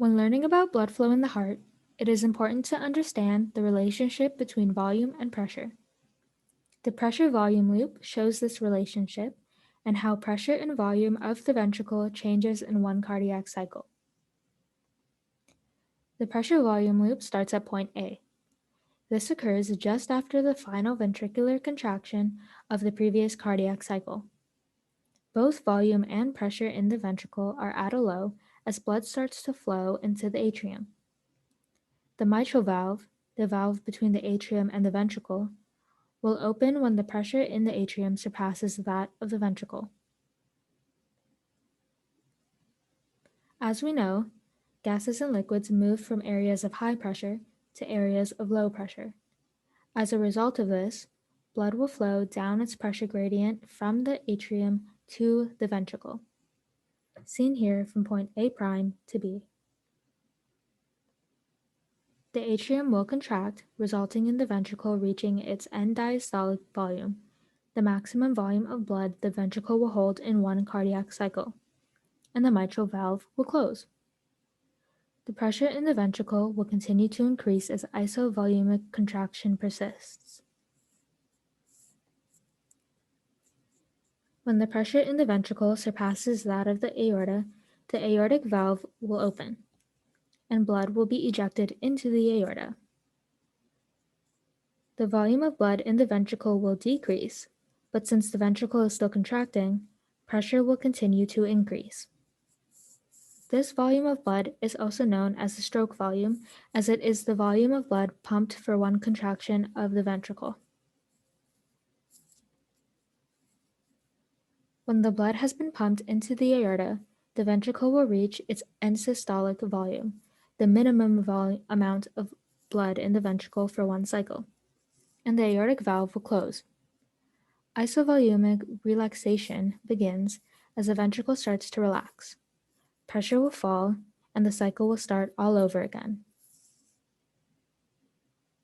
When learning about blood flow in the heart, it is important to understand the relationship between volume and pressure. The pressure-volume loop shows this relationship and how pressure and volume of the ventricle changes in one cardiac cycle. The pressure-volume loop starts at point A. This occurs just after the final ventricular contraction of the previous cardiac cycle. Both volume and pressure in the ventricle are at a low as blood starts to flow into the atrium. The mitral valve, the valve between the atrium and the ventricle, will open when the pressure in the atrium surpasses that of the ventricle. As we know, gases and liquids move from areas of high pressure to areas of low pressure. As a result of this, blood will flow down its pressure gradient from the atrium to the ventricle, seen here from point A' to B. The atrium will contract, resulting in the ventricle reaching its end diastolic volume, the maximum volume of blood the ventricle will hold in one cardiac cycle, and the mitral valve will close. The pressure in the ventricle will continue to increase as isovolumic contraction persists. When the pressure in the ventricle surpasses that of the aortic valve will open, and blood will be ejected into the aorta. The volume of blood in the ventricle will decrease, but since the ventricle is still contracting, pressure will continue to increase. This volume of blood is also known as the stroke volume, as it is the volume of blood pumped for one contraction of the ventricle. When the blood has been pumped into the aorta, the ventricle will reach its end systolic volume, the minimum amount of blood in the ventricle for one cycle, and the aortic valve will close. Isovolumic relaxation begins as the ventricle starts to relax. Pressure will fall, and the cycle will start all over again.